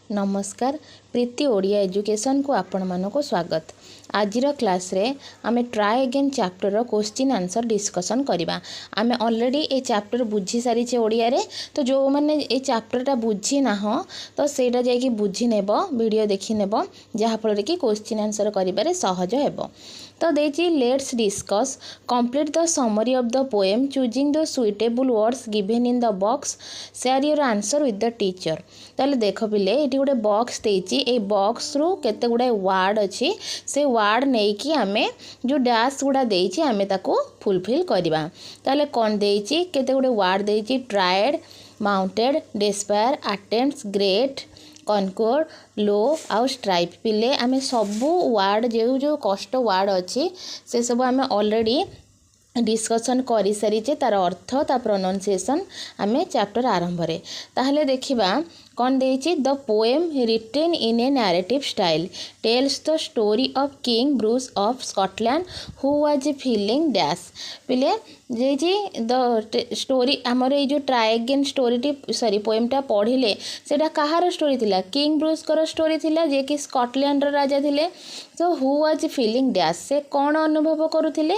नमस्कार प्रीति ओडिया एजुकेशन को आपण मानको स्वागत। आजिर क्लास रे आमे ट्राई अगेन चैप्टर रो क्वेश्चन आंसर डिस्कशन करिबा। आमे ऑलरेडी ए चैप्टर बुझी सारी छे ओडिया रे, तो जो माने ए चैप्टर टा बुझी ना हो तो सेटा जाय कि बुझी नेबो, वीडियो देखि नेबो, जहा फल कि क्वेश्चन आंसर करिबारे सहज हेबो। तो देछि let's discuss complete the summary of the poem choosing the suitable words given in the box, share your answer with the teacher. ताले देख पिले एटी गोटे बॉक्स देछि, ए बॉक्स रु केते गुडे वर्ड अछि, से वर्ड नै कि आमे जो डैश गुडा देछि आमे ताको फुलफिल करिबा। ताले कोन देछि, केते गुडे वर्ड देछि, tried, mounted, despair, attempts, great, concord, low आउ स्ट्राइप। पिले आमे सबू वर्ड जो कष्ट वर्ड अच्छी से सब आमे ऑलरेडी डिस्कशन करी सारीचे, तार अर्थ ता प्रोनाउंसिएशन आमे चैप्टर आरंभ रे। ताहले देखिबा कौन देछि, the poem written in a narrative style tells the story of King Bruce of Scotland who was feeling dash. पिले जे द स्टोरी आमर ये जो ट्राई अगेन स्टोरी सॉरी पोएमटा पढ़िले सेटा कहार स्टोरी थिला, किंग ब्रूस कर स्टोरी थिला, जे कि स्कॉटलैंड रो राजा थिले। तो हु वाज फीलिंग डैश, से कौन अनुभव करुथिले,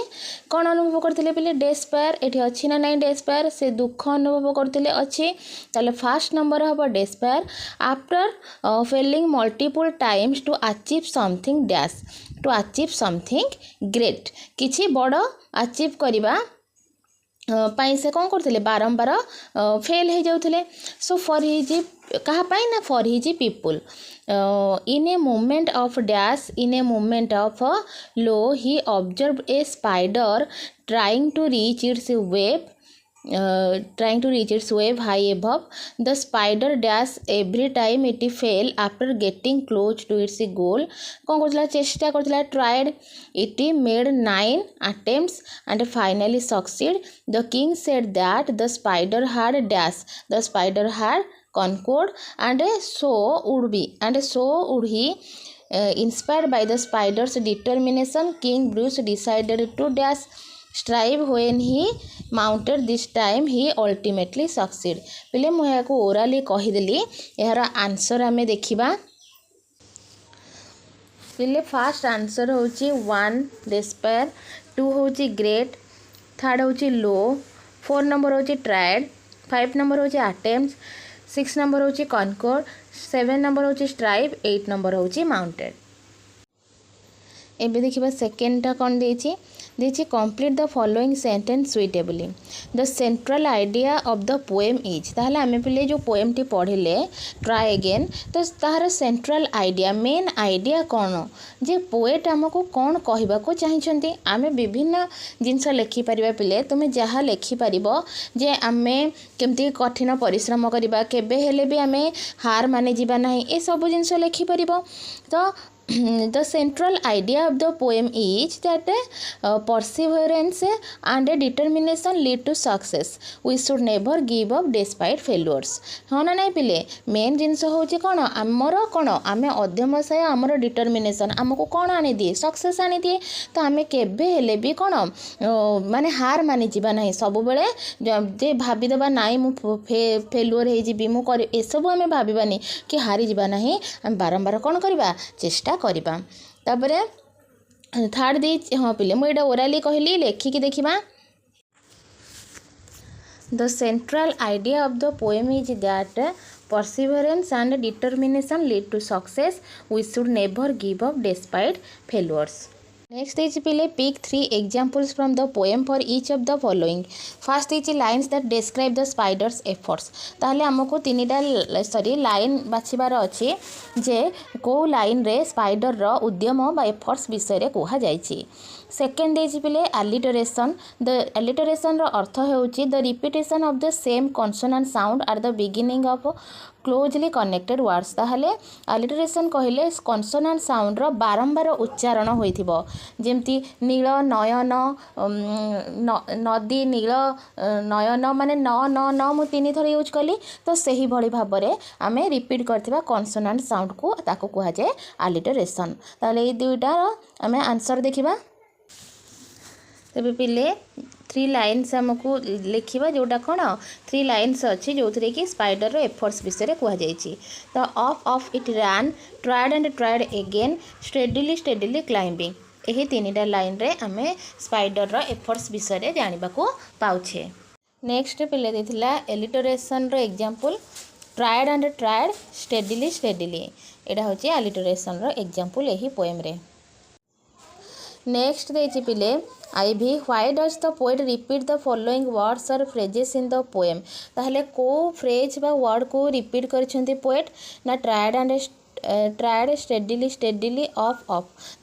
कौन अनुभव करथिले पिले, डेस्पायर। एठी अछि ना नाही डेस्पायर, से दुख अनुभव करथिले अछि। ताले फर्स्ट नंबर हबो despair. After failing multiple times to achieve something dash, to achieve something great, किछि बड़ अचीव करिबा पाई से कौन करथिले, बारंबार फेल हो जाउथिले। सो फॉर हिज कहा पाई ना, for his people in a moment of dash, in a moment of low he observed a spider trying to reach its web, high above. The spider dash every time it fail after getting close to its goal. कौन करथिला, चेष्टा करथिला, tried. It made 9 attempts and finally succeed. The king said that the spider had dash, the spider had conquered, and so would he. Inspired by the spider's determination, King Bruce decided to dash strive when he mounted this time he ultimately succeed। पिले मुझे को ओराली कहीदेली, यार answer आमे देखिबा। पिले fast answer होची 1 despair, 2 होची great, 3rd होची लो, 4 नंबर होची ट्राइड, 5 नंबर होची अटेम्प्ट्स, 6 नंबर होची कनकोर्ड, 7 नंबर होची स्ट्राइप, 8 नंबर होची माउंटेड। एबे देखिबा सेकेंड टा कोन देछि, complete the following sentence suitably. The central idea of the poem is, ताहले आमे पिले जो पोएम टी पढ़िले ट्राई अगेन, तो तार सेंट्रल आइडिया मेन आइडिया कौन, जे पोएट आमको कौन कहबा को चाहिछंती। आमे विभिन्न जिनस लेखि परिबा, पिले तुमे जहा लेखि परिबो जे आमे केमती कठिन परिश्रम करिबा, केबे हेले भी आमे हार माने जिबा नाही, ए सब जिनस लेखि परिबो। तो the central idea of the poem is that perseverance and determination lead to success. We should never give up despite failures। हाँ ना नहीं पिले, मेन जिनस होची कौन, आमर कौन, आमे अध्यम साय आमर डिटर्मिनेशन आमको कौन आनी दिए, सक्सेस आनी दिए। तो आमे केबे हेले भी कौन माने हार मानि जिबा नहीं, सब बेले जे भाबी देबा नाई मु फेलुअर हे जिबी मु कर, ए सब आमे भाबिबानी कि हारी जिबा नहीं, आम बारंबार कौन करबा, चेष्टा करिबा। तापरे थर्ड दे, हाँ पिले मुझे ओराली कहली, लेखिकी देखिबा। The central idea of the poem is that perseverance and determination lead to success. We should never give up despite failures। Next is पिले pick 3 examples from the poem for each of the following. First is lines that describe the spider's efforts. ताहले हमको 3टा line बाछिबार अच्छी, जे को line रे spider रो उद्यम बा efforts विषय रे कहा जायछि। सेकेंड इज पिले अलिटरेशन। द अलिटरेशन रो अर्थ होछि the repetition of the same consonant sound at the beginning of closely connected words. ताहले अलिटरेशन कहले कॉन्सोनेंट साउंड रो बारंबार उच्चारण होइथिबो, जेमती नील नयन, नदी नील नयन माने न न न मु 3 थर यूज कली, तो सही भली भाबरे आमे रिपीट करथिबा कॉन्सोनेंट साउंड को ताको कहा जाय अलिटरेशन। ताहले ए दुईटा आमे आंसर देखिबा। तेबे पिले थ्री लाइन्स आमको लिखा जोटा कौन थ्री लाइन्स अच्छी जो थी कि स्पाइडर एफर्ट्स विषय कहुई तो of it ran tried and tried again steadily steadily climbing यही तीनटा लाइन रे आमे स्पाइडर एफर्ट्स विषय जानवा को पाउछे। नेक्स्ट पिले देथिला एलिटरेशन रो example tried and tried steadily steadily एटा होची एलिटरेशन रो एग्जांपल यही पोएम रे। नेक्स्ट देछि पिले I V why does the poet repeat the following words और फ्रेजेस इन द पोएम ताहले को फ्रेज बा वर्ड को रिपीट करछंती पोएट ना tried and tried steadily steadily of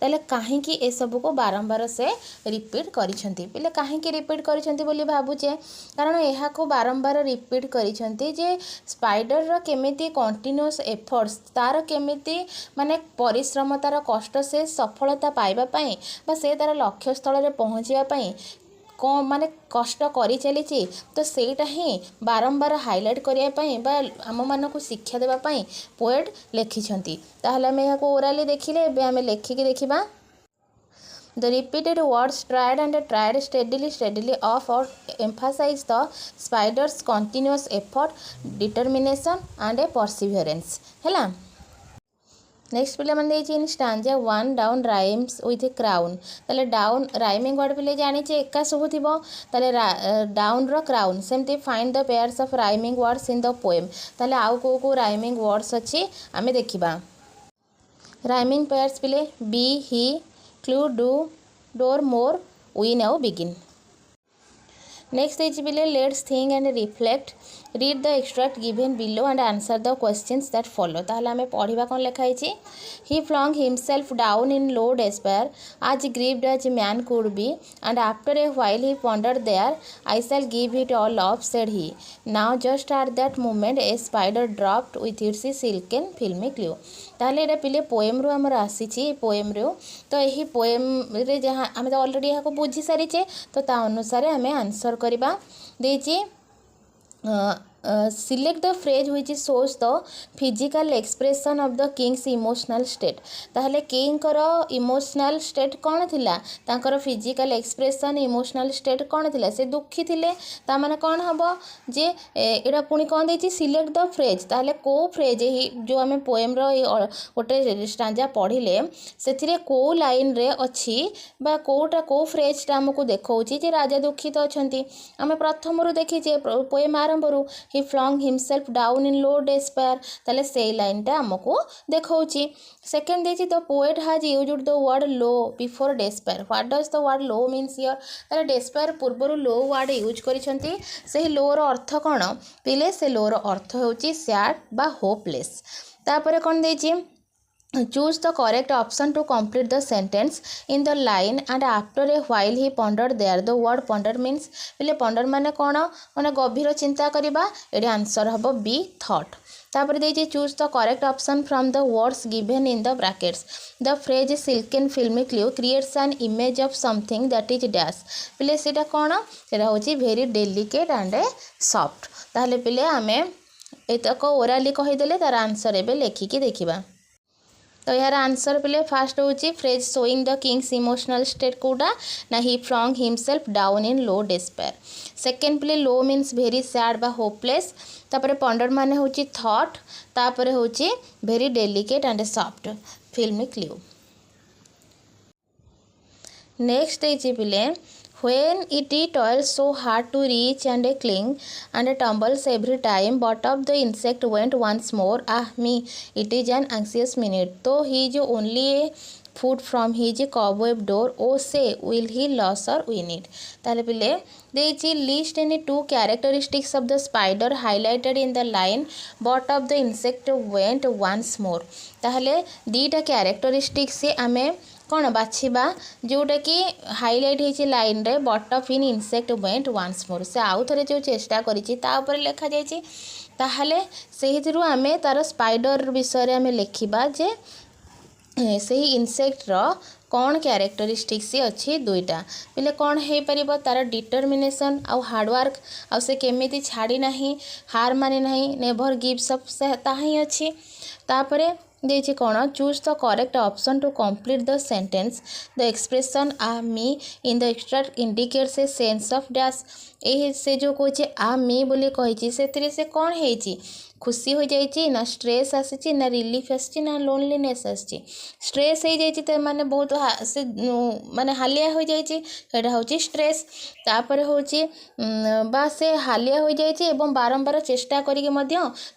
ताले कहीं ए सब को बारंबार से रिपीट करिसेंती पिले कहीं रिपीट करिसेंती बोली भाबुचे कारण यह को बारंबार रिपीट करिसेंती जे स्पाइडर रो केमिति कंटीन्यूअस एफर्ट्स तार केमिति माने परिश्रम तार कष्ट से सफलता पाइबा पई बा से तार लक्ष्य स्थल रे पहुंचिया पई कौन माने कष्ट करी चली तो सेटा ही बारंबार हाईलाइट करने आम मान को शिक्षा देवाई पोएट लिखिं ताहले आम यहाँ ओराली देखिले आम लेखिकी देखा The repeated words tried and tried steadily off or emphasize the spider's continuous effort, determination and perseverance. है नेक्स्ट पिले मैंने in stanza 1 down rhymes with a crown ताले डाउन राइमिंग वर्ड पिले जानी एका सब थी ताले डाउन रो क्राउन सेमती find the pairs of rhyming words in the poem ताले आउ को राइमिंग वर्ड्स अच्छी आमे देखिबा राइमिंग पेयर्स पिले be he clue do door more we now begin. Next देछि पिले let's think and reflect read the extract given below and answer the questions that follow ताहले आमे पढ़िबा कोन लिखाई छी he flung himself down in low despair as grieved as man could be and after a while he pondered there I shall give it all up said he now just at that moment a spider dropped with its silken filmy clue ताहले एटा पिले poem रो हमर आसी poem रो तो यही poem रे जहाँ आम तो ऑलरेडी यहाँ बुझी सारीचे तो ता अनुसार आम आंसर करवा देची select the phrase which shows the physical expression of the king's emotional state ताहले किंग करो इमोशनल स्टेट कौन थिला तांकर फिजिकल एक्सप्रेशन इमोशनल स्टेट कौन थिला से दुखी थिले ता माने कौन हबो जे एडा पुनी कौन देछि सिलेक्ट द फ्रेज ताहले को फ्रेज ही जो हमें पोएम रो गोटे स्टांजा पढ़िले सेथिरे को लाइन रे अछि बा कोटा को फ्रेज ता हमको देखौछि जे राजा दुखित अछंती हमें प्रथम रु देखि जे पोएम आरंभ रु he flung himself down in low despair ताले से लाइन टा हमको देखौछि। सेकंड देछि the poet has used the word low before despair what does the word low means here ताले despair पूर्वरु low word यूज करिसंती से low रो अर्थ कोन पिले से low रो अर्थ होछि sad बा hopeless तापरे कोन देछि choose the correct option to complete the sentence in the line and after a while he pondered there the word ponder means पहले ponder माने कौन माने गभीर चिंता करिबा एडी आंसर हबो बी thought तापर देछि choose the correct option from the words given in the brackets the phrase silken filmy clue creates an image of something that is dash पहले सेटा कौन सेटा होछि very delicate and soft ताहले पहले आमे एतक ओराली कहि देले तार आंसर एबे लेखिकी देखिबा तो यार आंसर पे फास्ट होची phrase showing the king's emotional state कोडा ना he flung himself down in low despair second पे लो मीन्स वेरी सैड बा होपलेस तापर पंडर माने होची थॉट तापर होची very delicate and soft filmy clue. Next देछि पिले when it toils so hard to reach and cling and tumbles every time but of the insect went once more ah me it is an anxious minute though he is only a foot from his cobweb door oh say will he lose or win it ताले पिले देछि list any two characteristics of the spider highlighted in the line but of the insect went once more ताहले दीटा characteristics से आमे कौन बाछिबा जोटा कि हाईलाइट होइछि लाइन रे but of in insect went once more से आउ थरे जो चेष्टा करिछि ता ऊपर लिखा जाइछि ताहले सेहिथिरु आमे तार स्पाइडर विषय रे आमे लेखिबा जे सही इंसेक्ट रो कौन क्यारेक्टरिस्टिक्स अच्छी दुईटा पहले कौन हो पार तार डिटरमिनेशन आउ हार्डवर्क आउ से केमिति छाड़ी नाही हार माने नाही नेभर गिव्स अप से ताही अच्छी तापरे देखिए कौन choose the correct option to complete the sentence the expression आ मी in the extract indicates a sense of dash a से जो कहे आ मी बोली कही से कौन है खुशी हो जाइए ना स्ट्रेस आसी ना रिलीफ आसी ना लोनलीनेस आसी स्ट्रेस हो जाइए माने बहुत से माने हालिया हो जाइए हूँ स्ट्रेस तापर हूँ बा से हालिया हो जाइए एवं बारंबार चेष्टा करिके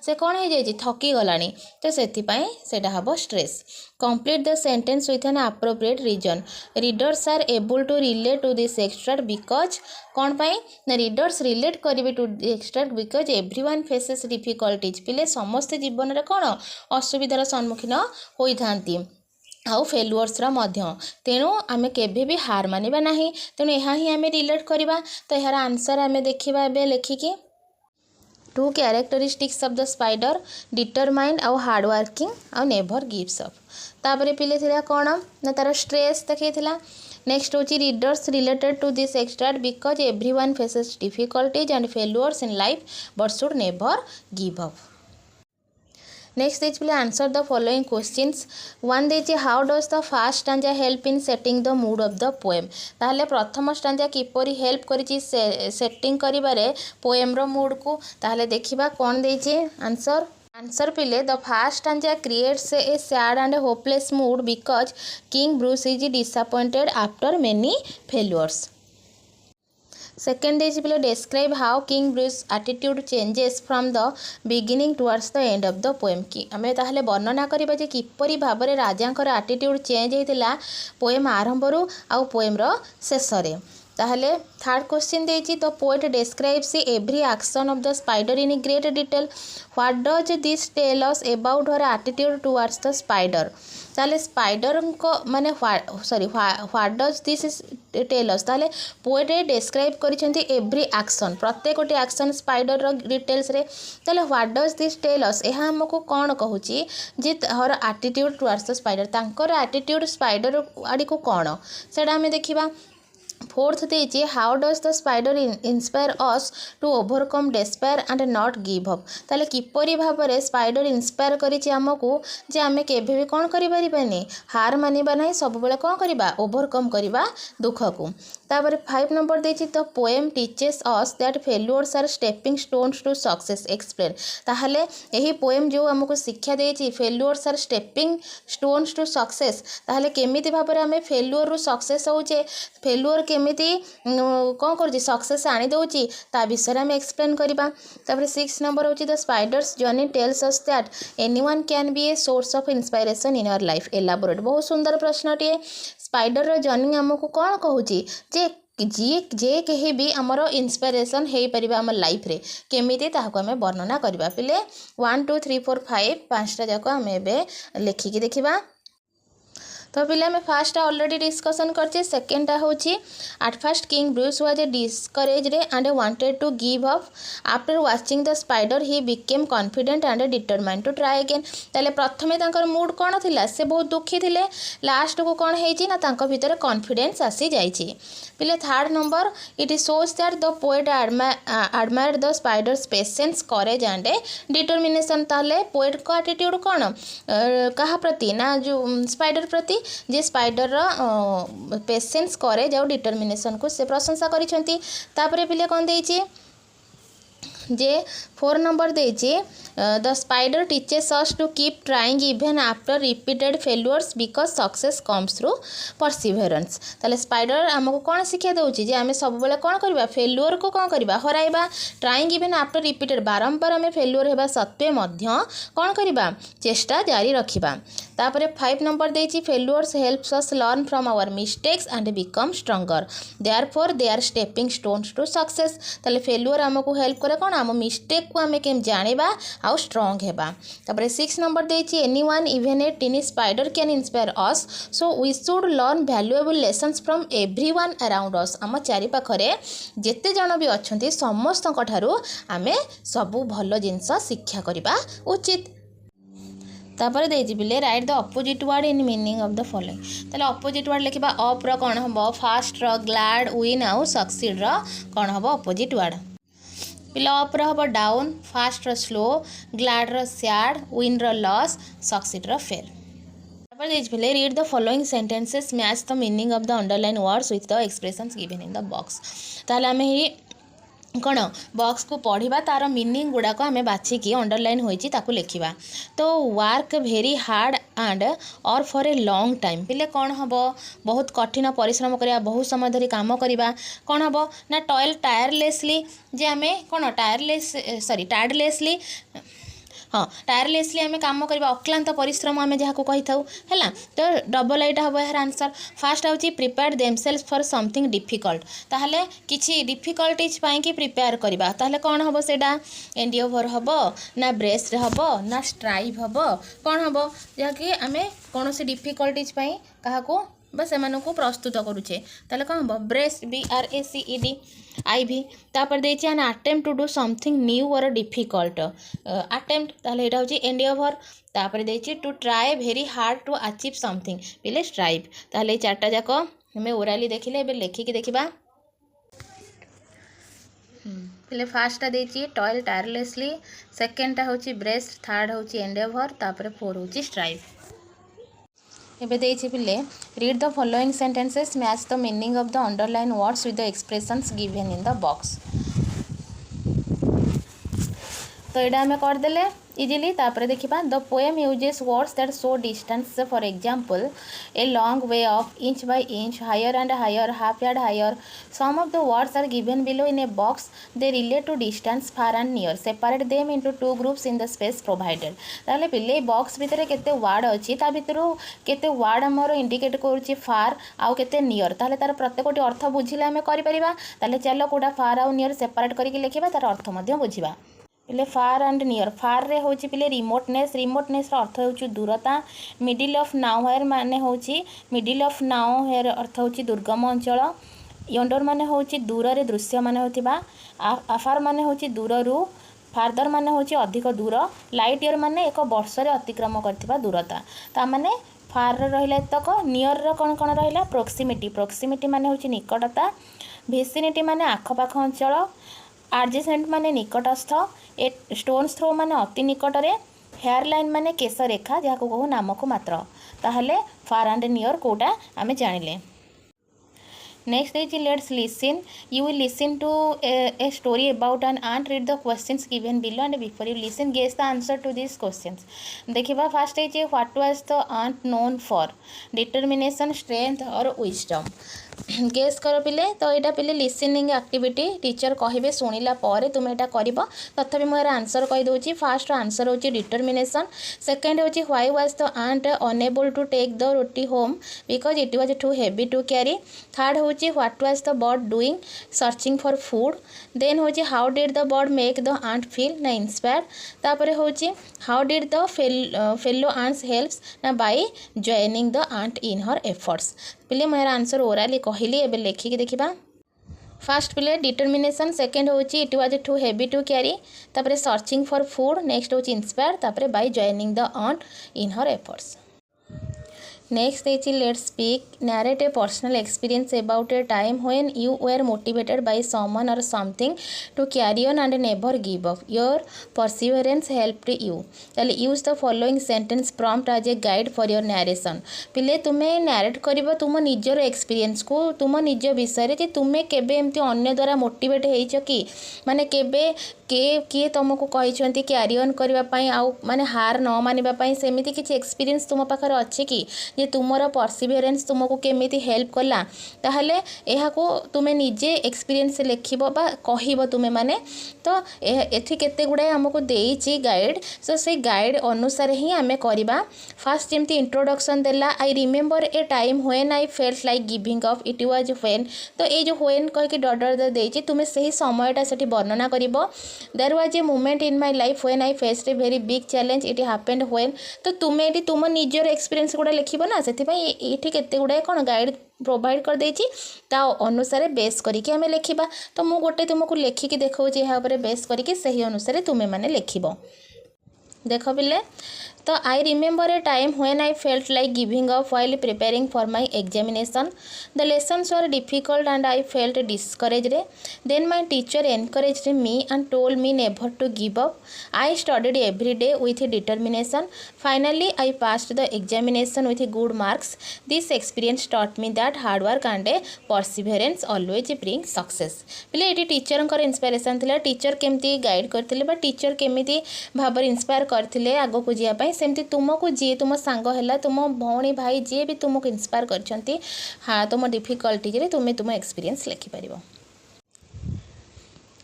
से कौन हो जाइए थकी गलानी तो से हम stress complete the sentence with an appropriate reason readers are able to relate to this extract because कौन पाई ना रीडर्स रिलेट करेंगे to extract because everyone faces difficulties पिले समस्ते जीवन में कौन असुविधार सम्मुखीन होती आउ फेलुअर्सर तेणु आम केभी भी हार मानिबा नहीं तेणु यहाँ ही आम रिलेट करवा तो यार आंसर आम देखा लेखिकी two characteristics of the spider determined आउ हार्ड वर्किंग आउ नेभर गिव्स अप तापर पिले थिला कौन ना तार स्ट्रेस देखा नेक्स्ट हूँ readers related to this extract because everyone faces difficulties and failures in life but should never give up next देज पे answer the following questions one देजी how does the first stanza help in setting the mood of the poem ताहले प्रथम stanza किपरि help करिछि setting करिबारे poem रो mood को ताहले देखिबा कोन देछि आंसर पिले the first stanza creates a sad and hopeless mood because king Bruce is disappointed after many failures second days पे describe how King Bruce attitude changes from the beginning towards the end of the poem कि आम ताहले वर्णना करबा जे किपरि भाबरे राजांकर एटीट्यूड चेंज होइतिला पोएम आरंभ रु आउ पोएम रो शेष रे ताहले थर्ड क्वेश्चन देछि the poet describes every action of the spider in great detail what does this tell us about her attitude towards the spider ताले स्पाइडर को माने what does this tell us ताले poet describe करिसेंती every action प्रत्येक गोटे action spider रो details रे ताले what does this tell us एहा हमको कोन कहूची जे her attitude towards the spider तांकर एटीट्यूड स्पाइडर आडी को कोन सेडा हमें देखिबा फोर्थ देछि how does the spider inspire us to overcome despair and not give up ताले किपरि भाबरे स्पाइडर इंस्पायर करिछि हमकु जे आमे केबे भी कोन करि परिबानी हार मानिबा नै सब बेले कोन करिबा ओवरकम करिबा दुख को तापर 5 नंबर देछि the poem teaches us that failures are stepping stones to success explain ताहले एही पोएम जो हमकु शिक्षा देछि failures are stepping stones to success ताहले केमिति भाबरे आमे फेल्युअर रु सक्सेस होचे फेल्युअर केमिति कौन कर सक्सेस आनी दौची ता विषय में एक्सप्लेन करवा तापर 6 नंबर होची the spiders journey tells us that anyone can be a source of inspiration in your life elaborate बहुत सुंदर प्रश्नटे स्पाइडर रो जर्नी हमको कौन कहूची जे जे कहीं भी आमर इंस्पिरेशन हो पार आम लाइफ रे केमिति ताहाको आमे वर्णना करवा पिले 1 2 3 4 5 5टा जाक आम एबे लेखिकी देखिबा तो पिले आम फास्ट ऑलरेडी डिस्कसन करछे सेकेंडटा होची at first king Bruce was a discouraged and wanted to give up after watching the spider he became confident and determined to try again ताले प्रथमे तांकर मूड कोन थिला से बहुत दुखी थिले लास्ट को कोन हेची ना तांको भीतर कॉन्फिडेंस आसी जाईची पिले third number it shows that the poet admired the spiders patience courage and determination ताले पोएट को एटीट्यूड कोन कहा प्रति ना जो स्पाइडर प्रति जे स्पाइडर पेशेंस करे जाओ डिटरमिनेशन को से प्रशंसा करिसेंती तापरे पिले कोन देछि जे 4 नंबर देछि the spider teaches us to keep trying even after repeated failures because success comes through perseverance ताले स्पाइडर हमको कौन शिक्षा दउछि जे आमे सब बेले कौन करबा फेल्युअर को कौन करबा हराइबा ट्राइंग इवन आफ्टर रिपीटेड बारंबार आमे फेल्युअर हेबा सत्वे मध्य कौन करबा चेष्टा जारी रखिबा तापरे 5 नंबर देछि failures helps us learn from our mistakes and become stronger therefore they are stepping stones to success ताले फेल्युअर हमको हेल्प करे कौन आम मिस्टेक को आमे केम जानिबा आउ स्ट्रांग हेबा तापरे 6 नंबर देछि anyone even a tiny spider can inspire us so we should learn valuable lessons from everyone around us आम चारि पाखरे जेते जण भी अछंती समस्त ठारू आमे सबु भलो जिंस शिक्षा करिबा उचित तापर देछि बिले write the opposite word in meaning of the following ताले अपोजिट वर्ड लिखिबा अप रो कोन हबो फास्ट रो ग्लैड विन आउ सक्सीड रो कोन हबो अपोजिट वर्ड पिले अप हम down, fast slow, glad sad, win loss, succeed fail. पिले read the following sentences, match the meaning of the underline words with the expressions given in the box. ताहले आमे ही कौन box को पढ़ा तार meaning गुड़ाक आम बाछिकी अंडरलाइन होती लिखा। तो वर्क भेरी हार्ड एंड और फॉर ए लॉन्ग टाइम पिले कौन हम बहुत कठिन परिश्रम करवा, बहुत समय धरी काम करवा, कौन हम ना टॉयल टायरलेसली, जे आम कौन टायरलेसली हाँ टायरलेसली आम कम करवा, अक्लांत परिश्रम आम जहाँ को कही था है। तो डबल एटा हम यार आंसर। फास्ट हूँ prepare themselves for something difficult, ताहले किसी डिफिकल्टीज कि प्रिपेयर करवा, ताहले कौन हम सेटा एंडियोवर हम ना ब्रेस हम ना स्ट्राइव हम, कौन हम जहाँकि आम कौन से डिफिकल्टीज क्या बस से प्रस्तुत करुचे, ताहले कौन हम ब्रेस BRACED IV। तापर देछि an attempt to do something new or difficult, attempt ताहले एटा होछि एंडियोवर। तापर देछि to try very hard to achieve something पिले स्ट्राइव। ताहले चारटा जाक हमें ओराली देखिले, एबे लेखिकी देखिबा। पिले फार्स्टटा देछि टॉयल टायरलेसली, सेकेंडटा होछि ब्रेस्ट, थर्ड होछि एंडियोवर, तापर फोर होछि स्ट्राइव। एबे देछि पिले read the following sentences, match the meaning of the underline words with the expressions given in the box. तो यहाँ आम करदे इजिली। तापर देखा the poem uses words that show distance, for example a long way off inch by inch, higher and higher, half yard higher. Some of the words are given below in A box, they relate to distance far and near, separate them into two groups in the space provided. ताहले पिले box भितर केते word अच्छी, ता भितर केते word आमर indicate करुच्ची फार आउ केते नियर, ताहले तार प्रत्येकटी अर्थ बुझिले आम करिपरिबा। ताहले चलो कोटा फार आउ नियर सेपरेट करके लिखिबा, तार अर्थ मध्य बुझिबा। पिले फार एंड नियर, फार रे होची पिले रिमोटनेस, रिमोटनेस रो अर्थ होची दूरता। मिडिल ऑफ नाउ हेयर माने होची, मिडिल ऑफ नाउ हेयर अर्थ होची दुर्गम अंचल। यंडर माने होची दूर रे दृश्य माने होतिबा। आफार माने होची दूर रु, फार्दर माने होची अधिक दूर। लाइट ईयर माने एक वर्ष रे अतिक्रम करथिबा दूरता। ता माने फार रे रहिला तक, नियर रे कोन कोन रहिला प्रोक्सिमिटी, प्रोक्सिमिटी माने होची निकटता। विसिनिटी माने आखपाख अंचल। एडजेसेंट माने निकटस्थ। ए स्टोन्स थ्रो माने अति निकटरे। हेयर लाइन माने केश रेखा जहाँ को कहू नामक मात्र। ताहले फार एंड नियर कोटा आमे जानिले। Next is let's listen. You will listen to a story about an ant. Read the questions given below and before you listen guess the answer to these questions. देखिबा फास्ट है what was the ant known for? Determination, strength और wisdom. Guess कर पिले। तो यहाँ पिले listening activity teacher कहे शुणिला तुम्हें यहाँ कर तथापि मुझे आंसर कहीदे। फास्ट आंसर हो डिटरमिनेशन। सेकेंड हो why was the ant unable to take the roti home because it was too heavy to carry. Third हो what was the bird doing searching for food. Then हो how did the bird make the ant feel ना inspire. तापर हो how did the fellow ants helps ना by joining the ant in her efforts. पिले मेरा answer ओराली कहली एबे लेखिकी देखिबा। फास्ट पिले डिटरमिनेशन, सेकेंड होची it was too heavy to carry, तापरे सर्चिंग फॉर फूड, नेक्स्ट होची इंस्पायर, तापरे by joining the ant in her efforts. Next है let's speak, narrate a personal experience about a time when you were motivated by someone or something to carry on and never give up, your perseverance helped you. ताले use the following sentence prompt as a guide for your narration. पिले तुम्हें narrate कर तुम निजर experience को, तुम निज विषय जे तुम्हें केबे एमती अन्य द्वारा मोटिवेट होइछ कि माने केबे किए तुमको कही क्यारी ऑन करने आउ माने हार न मानवाई सेमती किसी एक्सपीरियंस तुम पाखे अच्छे कि जे तुमर परसिवरेंस तुमको केमिति हेल्प कला। ताहले यह को तुम्हें निजे एक्सपीरियंस लिखब बा कहब तुम्हें माने। तो एथि केते गुड़ाए आमको देइछि गाइड, सो से गाइड अनुसार ही आमे करबा। फास्ट जेमती इंट्रोडक्शन देला, I remember A time when I felt like giving up, it was when. तो ये जो व्हेन कह डर देइछि तुम्हें सही समयटा सेठी वर्णना करिवो। There was a moment in my life when I faced a very big challenge, it happened when. तो तुम्हें ये तुम निजर एक्सपीरियंस गुड़ा लिखिब ना, से ये केते गुड़ाए कौन गाइड प्रोवाइड कर देछि ता अनुसार बेस करके आमे लिखिबा। तो मु गोटे तुमको लेखिकी देखौछि यहाँ बेस करके सही अनुसार तुम्हें माने लिखिब। देख पिले तो I remember A time when I felt like giving up while preparing for my examination. The lessons were difficult and I felt discouraged. Then my teacher encouraged me and told me never to give up. I studied every day with determination. Finally, I passed the examination with good marks. This experience taught me that hard work and perseverance always bring success. बोले ये teacher inspiration थिला teacher केमती guide करथिले बा teacher केमिति Bhabar inspire करथिले आगो को जिया पई सेमती तुमको जी तुम सांग है तुम भौणी भाई जी भी तुमको इंस्पायर करछंती हाँ तुम डिफिकल्टी रे तुम तुम एक्सपीरियंस लिखिपर।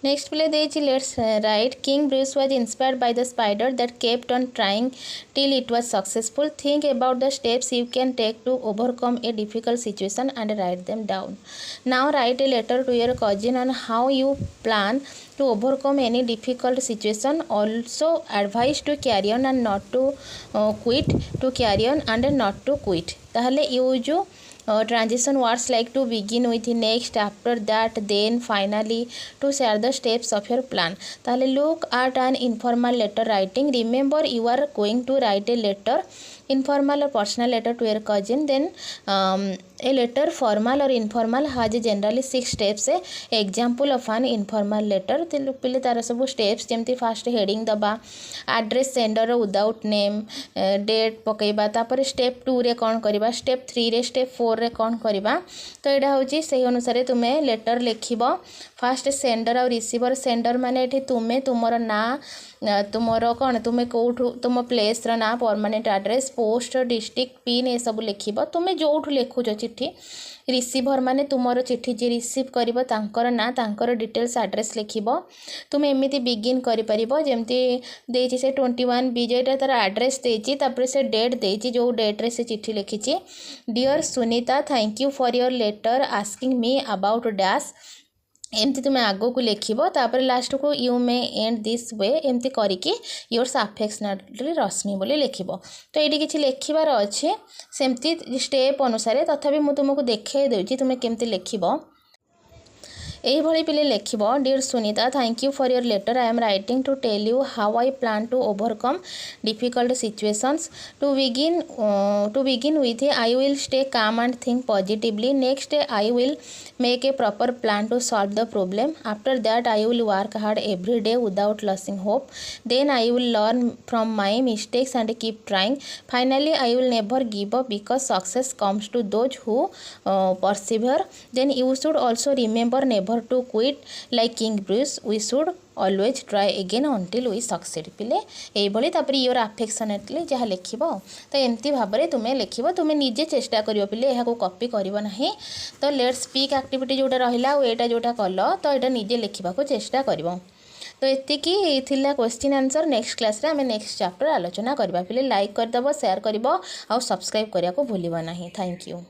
नेक्स्ट प्ले देछि let's write King Bruce was inspired by the spider that kept on trying till it was successful think about the steps you can take to overcome a difficult situation and write them down. Now write a letter to your cousin on how you plan to overcome any difficult situation. Also advise to carry on and not to quit, to carry on and not to quit. ताहले use transition words like to begin with, next, after that, then, finally, to share the steps of your plan. ताहले look at an informal letter writing. Remember you are going to write a letter, informal or personal letter to your cousin. Then a letter formal or informal has generally 6 steps. Example of an informal letter पहले तार सब steps जमती first heading दबा address sender without name date पकेबा तापर step 2 रे कौन करबा स्टेप 3 रे स्टेप 4 रे कौन करबा तो यहाँ हूँ से अनुसार तुम्हें लेटर लिखब। फास्ट सेंडर और रिसीवर सेंडर माने ये तुम्हें तुमर ना तुमर कौन तुम्हें कौटू तुम प्लेस ना permanent address post district pin ये सब लिखब तुम्हें जोठू लिखुच चिट्ठी। रिसीभर माने तुमर चिट्ठी जी रिसीव करिबो तांकर ना तांकर डिटेल्स एड्रेस लिखिबो। तुमे एमिति बिगिन करि परिबो जेमति देछि से 21 बीजेटा तार एड्रेस देछि तापर से डेट देछि जो डेट रे से चिट्ठी लिखिछि dear Sunita thank you for your letter asking me about dash एमती तुम्हें आगो को लिखिबो तापर लास्ट को you may end this way एमती करिकी योर्स अफेक्शनेटली रश्मि बोली लिखिबो। तो ये किसी लिखिबार अच्छे सेमती स्टेप अनुसार तथापि मु तुमको देखाई देउछि तुम्हें केमती लिखिबो। यही भाई पिले लिखब dear Sunita thank you for your letter I am writing to tell you how I plan to overcome difficult situations to begin with I will stay calm and think positively next I will make a proper plan to solve the problem after that I will work hard every day without losing hope then I will learn from my mistakes and keep trying finally I will never give up because success comes to those who persevere then you should also remember never to quit like King Bruce we should always try again until we succeed पिले यही भली तापर your affectionately जहाँ लिखब तो एमती भाव में तुम्हें लिखब तुम्हें निजे चेष्टा कर पिले यहाँ कॉपी करना तो लेट्स स्पीक एक्टिविटी जोटा रहा एटा जोटा कल तो यहाँ निजे लिखा चेष्टा कर तो ये क्वेश्चन आंसर नेक्स्ट क्लास रे आम नेक्स्ट चैप्टर आलोचना करवा पिले लाइक करदेव शेयर कर सब्सक्राइब करने को भूल ना। Thank you.